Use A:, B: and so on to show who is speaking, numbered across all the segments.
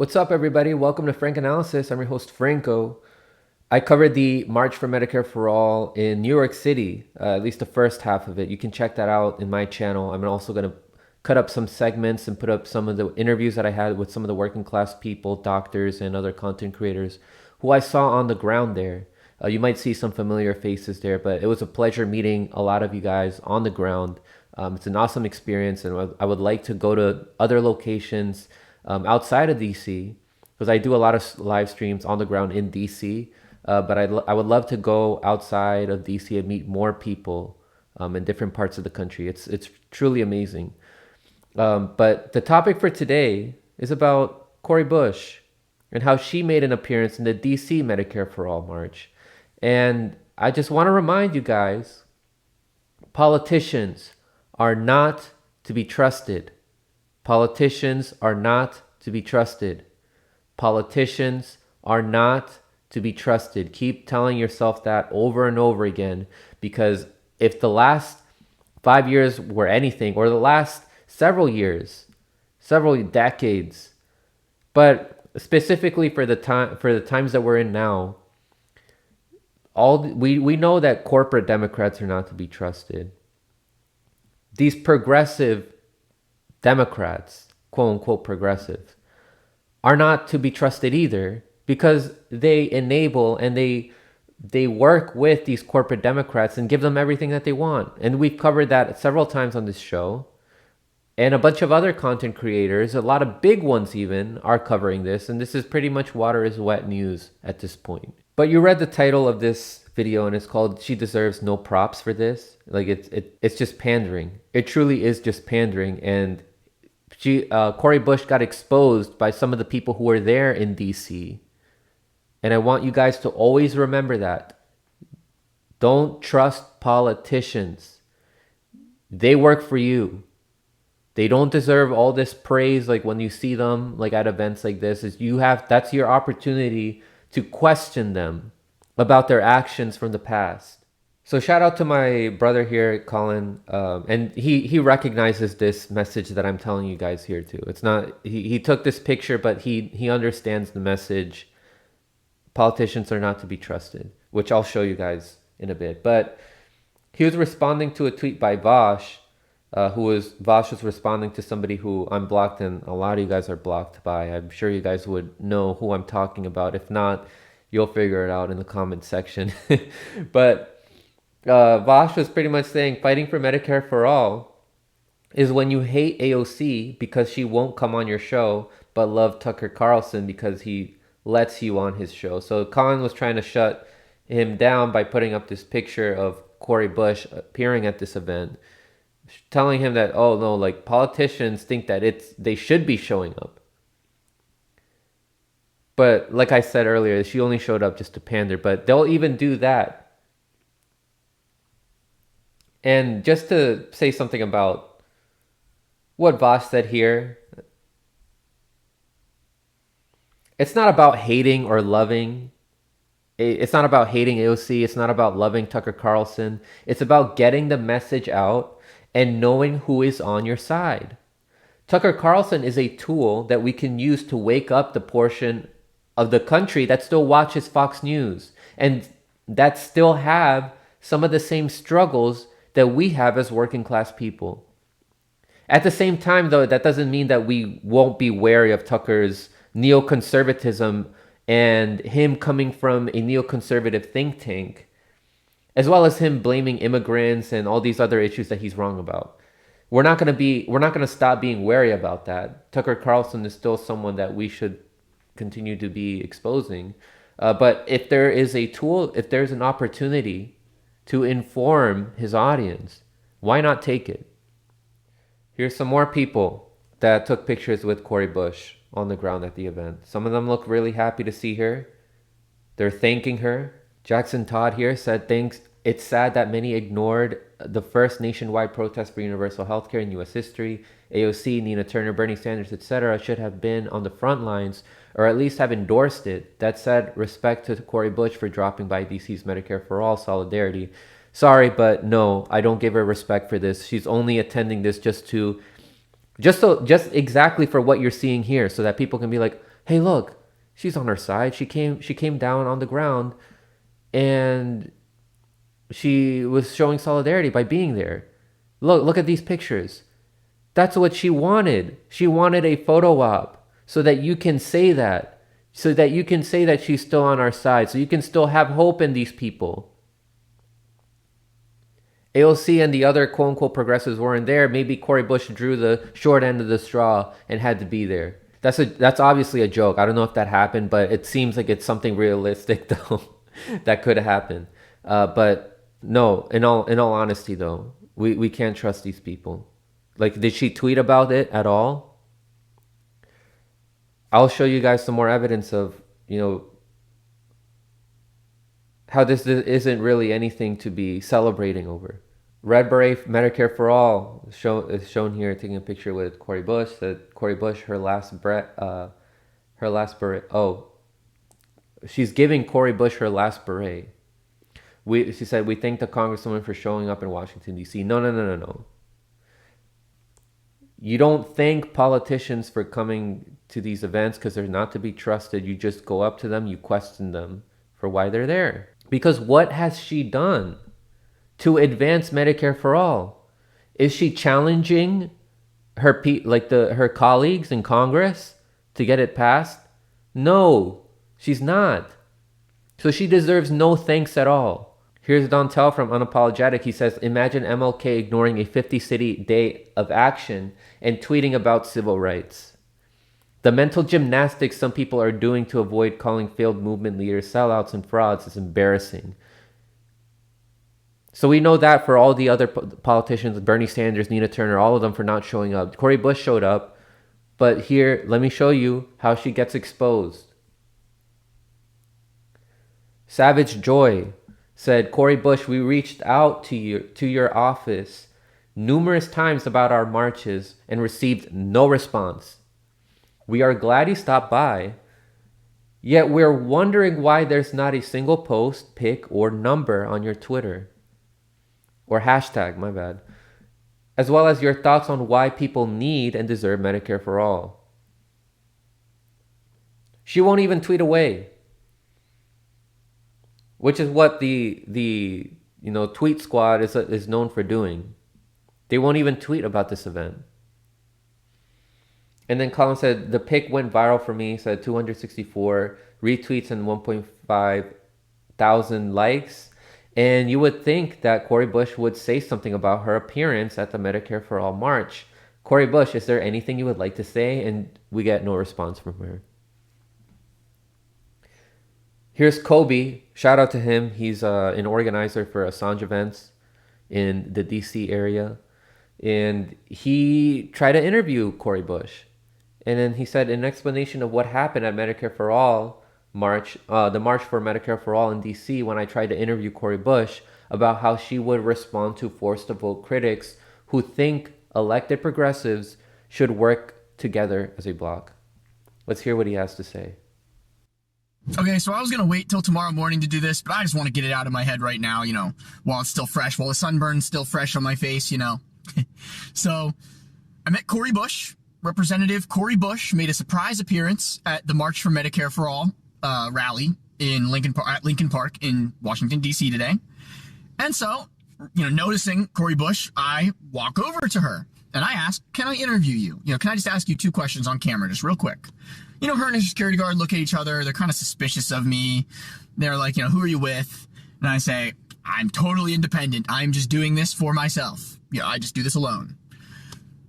A: What's up, everybody? Welcome to Frank Analysis. I'm your host, Franco. I covered the March for Medicare for All in New York City, at least the first half of it. You can check that out in my channel. I'm also going to cut up some segments and put up some of the interviews that I had with some of the working class people, doctors, and other content creators who I saw on the ground there. You might see some familiar faces there, but it was a pleasure meeting a lot of you guys on the ground. It's an awesome experience, and I would like to go to other locations outside of DC because I do a lot of live streams on the ground in DC. But I would love to go outside of DC and meet more people in different parts of the country. It's truly amazing. But the topic for today is about Cori Bush and how she made an appearance in the DC Medicare for All March. And I just want to remind you guys, politicians are not to be trusted. Politicians are not to be trusted. Politicians are not to be trusted. Keep telling yourself that over and over again, because if the last 5 years were anything, or the last several years, several decades, but specifically for the times that we're in now, we know that corporate Democrats are not to be trusted. These progressive Democrats, quote unquote progressive, are not to be trusted either, because they enable and they work with these corporate Democrats and give them everything that they want. And we've covered that several times on this show. And a bunch of other content creators, a lot of big ones even, are covering this. And this is pretty much water is wet news at this point. But you read the title of this video and it's called "She Deserves No Props for This." Like it's just pandering. It truly is just pandering. And Cori Bush got exposed by some of the people who were there in DC. And I want you guys to always remember that. Don't trust politicians. They work for you. They don't deserve all this praise. Like when you see them like at events like this, that's your opportunity to question them about their actions from the past. So shout out to my brother here, Colin, and he recognizes this message that I'm telling you guys here too. It's not he took this picture, but he understands the message. Politicians are not to be trusted, which I'll show you guys in a bit. But he was responding to a tweet by Vosh, Vosh was responding to somebody who I'm blocked, and a lot of you guys are blocked by. I'm sure you guys would know who I'm talking about. If not, you'll figure it out in the comment section. But Vosh was pretty much saying fighting for Medicare for all is when you hate AOC because she won't come on your show, but love Tucker Carlson because he lets you on his show. So Colin was trying to shut him down by putting up this picture of Cori Bush appearing at this event, telling him that, oh no, like politicians think that they should be showing up. But like I said earlier, she only showed up just to pander, but they'll even do that. And just to say something about what Vosh said here, it's not about hating or loving. It's not about hating AOC. It's not about loving Tucker Carlson. It's about getting the message out and knowing who is on your side. Tucker Carlson is a tool that we can use to wake up the portion of the country that still watches Fox News and that still have some of the same struggles that we have as working class people. At the same time, though, that doesn't mean that we won't be wary of Tucker's neoconservatism and him coming from a neoconservative think tank, as well as him blaming immigrants and all these other issues that he's wrong about. We're not going to stop being wary about that. Tucker Carlson is still someone that we should continue to be exposing. But if there is a tool, if there's an opportunity to inform his audience, why not take it? Here's some more people that took pictures with Cori Bush on the ground at the event. Some of them look really happy to see her. They're thanking her. Jackson Todd here said, thanks. It's sad that many ignored the first nationwide protest for universal healthcare in U.S. history. AOC, Nina Turner, Bernie Sanders, etc. should have been on the front lines or at least have endorsed it. That said, respect to Cori Bush for dropping by DC's Medicare for All solidarity. Sorry, but no, I don't give her respect for this. She's only attending this just exactly for what you're seeing here, so that people can be like, hey, look, she's on her side. She came down on the ground and she was showing solidarity by being there. Look at these pictures. That's what she wanted. She wanted a photo op so that you can say that. So that you can say that she's still on our side. So you can still have hope in these people. AOC and the other quote unquote progressives weren't there. Maybe Cori Bush drew the short end of the straw and had to be there. That's obviously a joke. I don't know if that happened, but it seems like it's something realistic though that could happen. But no, in all honesty though, we can't trust these people. Like, did she tweet about it at all? I'll show you guys some more evidence of, how this isn't really anything to be celebrating over. Red Beret Medicare for All is shown here, taking a picture with Cori Bush. That Cori Bush, her last beret. Oh, she's giving Cori Bush her last beret. She said, "We thank the Congresswoman for showing up in Washington D.C." No. You don't thank politicians for coming to these events because they're not to be trusted. You just go up to them, you question them for why they're there. Because what has she done to advance Medicare for all? Is she challenging her colleagues in Congress to get it passed? No, she's not. So she deserves no thanks at all. Here's Dontel from Unapologetic. He says, imagine MLK ignoring a 50-city day of action and tweeting about civil rights. The mental gymnastics some people are doing to avoid calling failed movement leaders sellouts and frauds is embarrassing. So we know that for all the other politicians, Bernie Sanders, Nina Turner, all of them for not showing up. Cori Bush showed up, but here, let me show you how she gets exposed. Savage Joy said, Cori Bush, we reached out to your office numerous times about our marches and received no response. We are glad you stopped by, yet we're wondering why there's not a single post, pic, or number on your Twitter. Or hashtag, my bad. As well as your thoughts on why people need and deserve Medicare for all. She won't even tweet away. Which is what the tweet squad is known for doing. They won't even tweet about this event. And then Colin said, the pic went viral for me, said 264 retweets and 1.5 thousand likes. And you would think that Cori Bush would say something about her appearance at the Medicare for All march. Cori Bush, is there anything you would like to say? And we get no response from her. Here's Kobe. Shout out to him. He's an organizer for Assange events in the DC area. And he tried to interview Cori Bush. And then he said an explanation of what happened at Medicare for All march, the March for Medicare for All in DC, when I tried to interview Cori Bush about how she would respond to forced to vote critics who think elected progressives should work together as a bloc. Let's hear what he has to say.
B: Okay, so I was going to wait till tomorrow morning to do this, but I just want to get it out of my head right now, while it's still fresh, while the sunburn's still fresh on my face, So I met Cori Bush. Representative Cori Bush made a surprise appearance at the March for Medicare for All rally in Lincoln Park in Washington, D.C. today. And so, noticing Cori Bush, I walk over to her and I ask, can I interview you? Can I just ask you two questions on camera, just real quick? Her and her security guard look at each other. They're kind of suspicious of me. They're like, who are you with? And I say, I'm totally independent. I'm just doing this for myself. I just do this alone.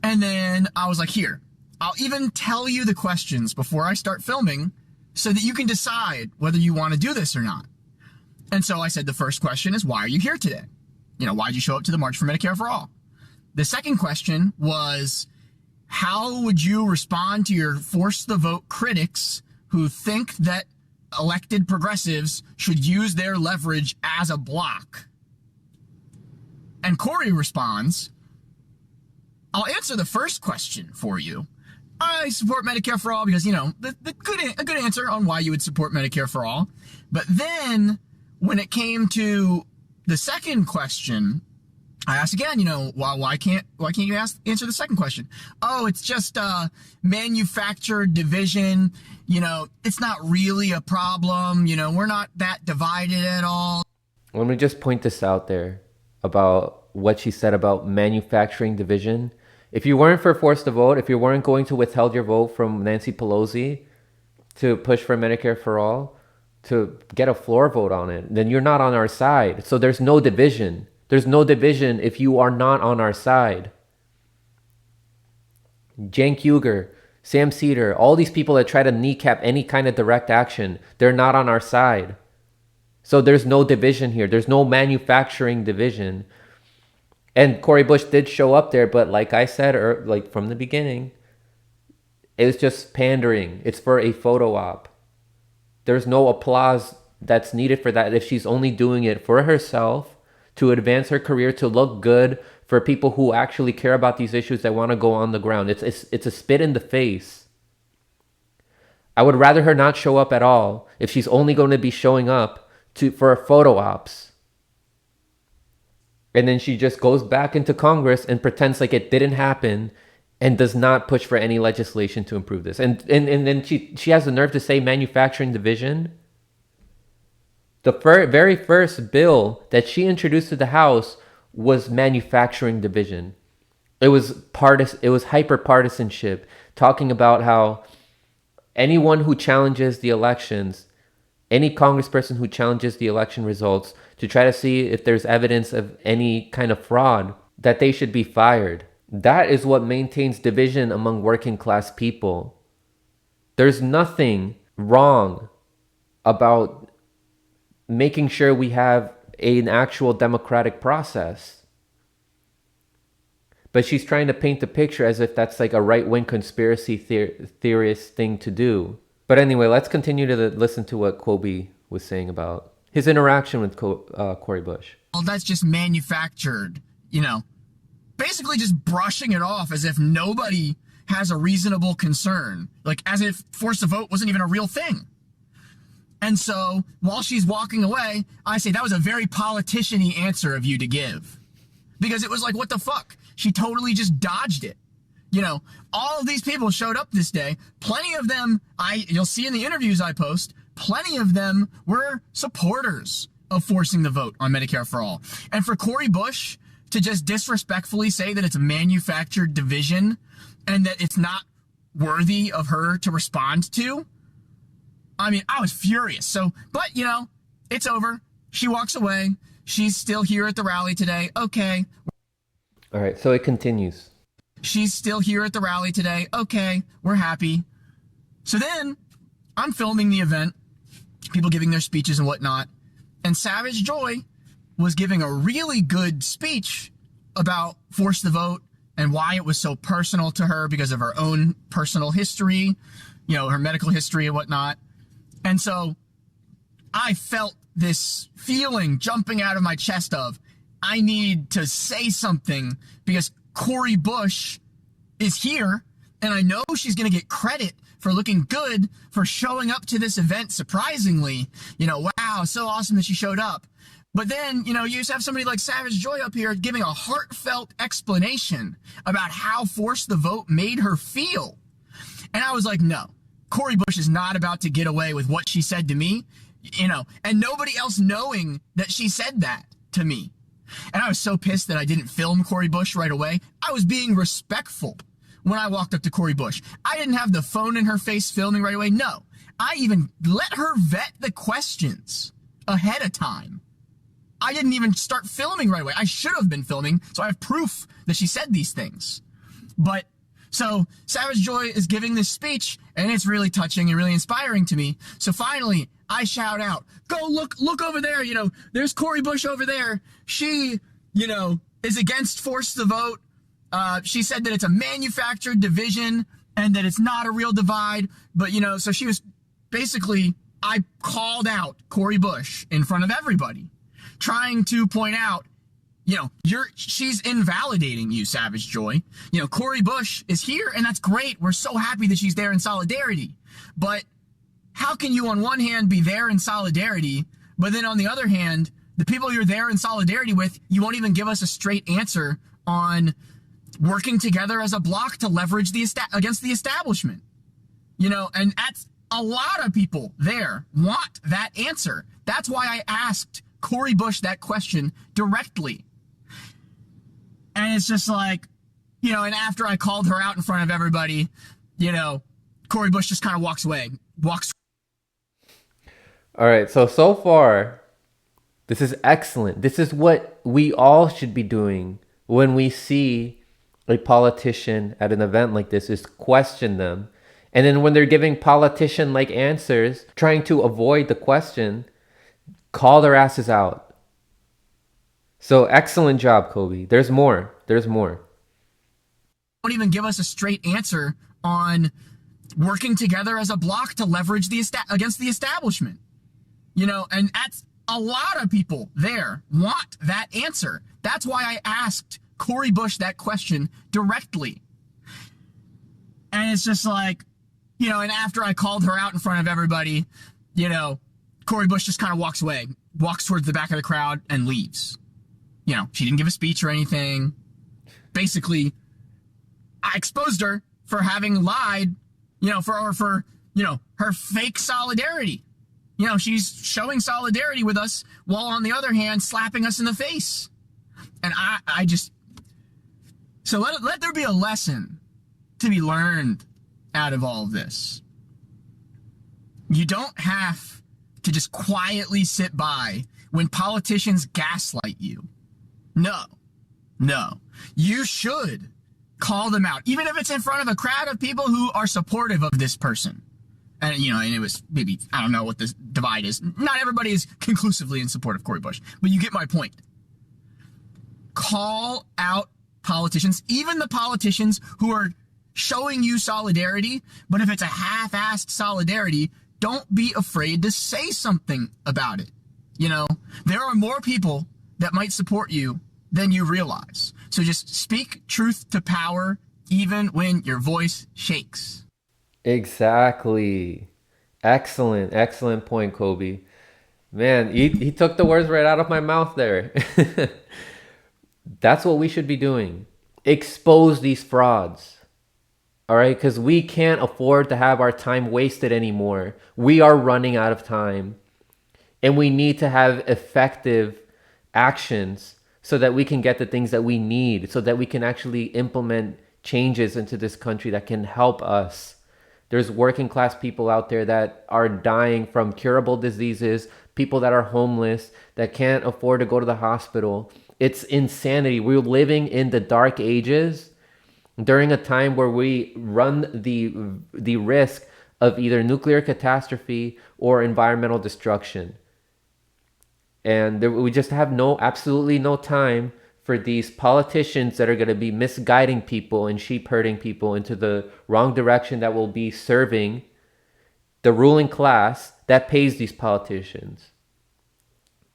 B: And then I was like, here, I'll even tell you the questions before I start filming so that you can decide whether you want to do this or not. And so I said, the first question is, why are you here today? Why'd you show up to the March for Medicare for All? The second question was, how would you respond to your force the vote critics who think that elected progressives should use their leverage as a block? And Cori responds, I'll answer the first question for you. I support Medicare for All because, a good answer on why you would support Medicare for All. But then when it came to the second question, I asked again, why can't you answer the second question? Oh, it's just manufactured division. It's not really a problem. We're not that divided at all.
A: Let me just point this out there about what she said about manufacturing division. If you weren't for forced to vote, if you weren't going to withhold your vote from Nancy Pelosi to push for Medicare for all, to get a floor vote on it, then you're not on our side. So there's no division. There's no division if you are not on our side. Cenk Uygur, Sam Cedar, all these people that try to kneecap any kind of direct action, they're not on our side. So there's no division here. There's no manufacturing division. And Cori Bush did show up there, but like I said, like from the beginning, it was just pandering. It's for a photo op. There's no applause that's needed for that if she's only doing it for herself, to advance her career, to look good for people who actually care about these issues that want to go on the ground. It's a spit in the face. I would rather her not show up at all if she's only going to be showing up for photo ops. And then she just goes back into Congress and pretends like it didn't happen and does not push for any legislation to improve this. And then she has the nerve to say manufacturing division. The very first bill that she introduced to the House was manufacturing division. It was hyper partisanship, talking about how anyone who challenges the elections, any congressperson who challenges the election results to try to see if there's evidence of any kind of fraud, that they should be fired. That is what maintains division among working class people. There's nothing wrong about making sure we have an actual democratic process. But she's trying to paint the picture as if that's like a right-wing conspiracy theorist thing to do. But anyway, let's continue to listen to what Kobe was saying about his interaction with Cori Bush.
B: Well, that's just manufactured, basically just brushing it off as if nobody has a reasonable concern, like as if forced to vote wasn't even a real thing. And so while she's walking away, I say that was a very politician-y answer of you to give, because it was like, what the fuck? She totally just dodged it. All of these people showed up this day. Plenty of them, you'll see in the interviews I post, plenty of them were supporters of forcing the vote on Medicare for all. And for Cori Bush to just disrespectfully say that it's a manufactured division and that it's not worthy of her to respond to, I mean, I was furious. So, but it's over. She walks away. She's still here at the rally today. Okay.
A: All right, so it continues.
B: She's still here at the rally today. Okay, we're happy. So then I'm filming the event, people giving their speeches and whatnot, and Savage Joy was giving a really good speech about force the vote and why it was so personal to her because of her own personal history, her medical history and whatnot. And so I felt this feeling jumping out of my chest of, I need to say something because Cori Bush is here and I know she's going to get credit for looking good, for showing up to this event surprisingly. Wow, so awesome that she showed up. But then, you just have somebody like Savage Joy up here giving a heartfelt explanation about how force the vote made her feel. And I was like, no, Cori Bush is not about to get away with what she said to me, and nobody else knowing that she said that to me. And I was so pissed that I didn't film Cori Bush right away. I was being respectful when I walked up to Cori Bush. I didn't have the phone in her face filming right away. No, I even let her vet the questions ahead of time. I didn't even start filming right away. I should have been filming, so I have proof that she said these things. But so Savage Joy is giving this speech, and it's really touching and really inspiring to me. So finally, I shout out, go look over there. There's Cori Bush over there. She, is against force the vote. She said that it's a manufactured division and that it's not a real divide. But, so she was basically, I called out Cori Bush in front of everybody, trying to point out, she's invalidating you, Savage Joy. Cori Bush is here, and that's great. We're so happy that she's there in solidarity. But how can you, on one hand, be there in solidarity, but then on the other hand, The people you're there in solidarity with, you won't even give us a straight answer on working together as a bloc to leverage against the establishment. And that's a lot of people there want that answer. That's why I asked Cori Bush that question directly. And it's just like, and after I called her out in front of everybody, Cori Bush just kind of walks away, walks.
A: All right. So far, this is excellent. This is what we all should be doing when we see a politician at an event like this, is question them. And then when they're giving politician-like answers, trying to avoid the question, call their asses out. So excellent job, Kobe. There's more. There's more.
B: Won't even give us a straight answer on working together as a bloc to leverage against the establishment. And that's a lot of people there want that answer. That's why I asked Cori Bush that question directly. And it's just like, and after I called her out in front of everybody, Cori Bush just kind of walks away, walks towards the back of the crowd and leaves. She didn't give a speech or anything. Basically, I exposed her for having lied, for her fake solidarity. She's showing solidarity with us while on the other hand slapping us in the face. And I just, so let there be a lesson to be learned out of all of this. You don't have to just quietly sit by when politicians gaslight you. No. You should call them out, even if it's in front of a crowd of people who are supportive of this person. And, and it was maybe, I don't know what the divide is. Not everybody is conclusively in support of Cori Bush, but you get my point. Call out politicians, even the politicians who are showing you solidarity. But if it's a half-assed solidarity, don't be afraid to say something about it. There are more people that might support you than you realize. So just speak truth to power, even when your voice shakes.
A: Exactly. Excellent point, Kobe. Man, he took the words right out of my mouth there. That's what we should be doing. Expose these frauds. All right, because we can't afford to have our time wasted anymore. We are running out of time. And we need to have effective actions so that we can get the things that we need, so that we can actually implement changes into this country that can help us. There's working class people out there that are dying from curable diseases, people that are homeless, that can't afford to go to the hospital. It's insanity. We're living in the dark ages during a time where we run the risk of either nuclear catastrophe or environmental destruction. And we just have absolutely no time for these politicians that are going to be misguiding people and sheep herding people into the wrong direction that will be serving the ruling class that pays these politicians.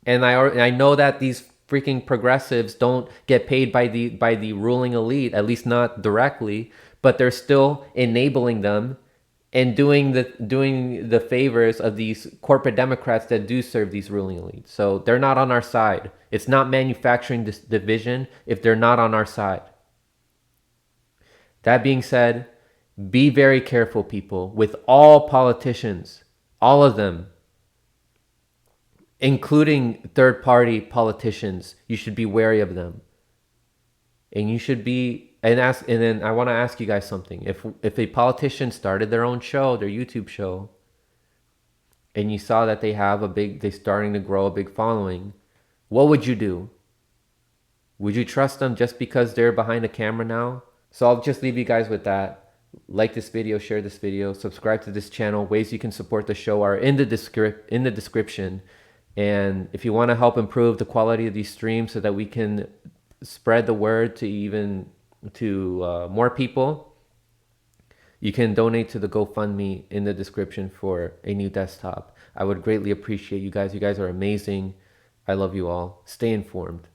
A: And I know that these freaking progressives don't get paid by the ruling elite, at least not directly, but they're still enabling them and doing the favors of these corporate Democrats that do serve these ruling elites. So they're not on our side. It's not manufacturing this division if they're not on our side. That being said, be very careful, people, with all politicians, all of them, including third-party politicians. You should be wary of them. And you should be, and then I want to ask you guys something. If a politician started their own show, their YouTube show, and you saw that they're starting to grow a big following, what would you do? Would you trust them just because they're behind a camera now? So I'll just leave you guys with that. Like this video, share this video, subscribe to this channel. Ways you can support the show are in the description. And if you want to help improve the quality of these streams so that we can spread the word to more people, you can donate to the GoFundMe in the description for a new desktop. I would greatly appreciate you guys. You guys are amazing. I love you all. Stay informed.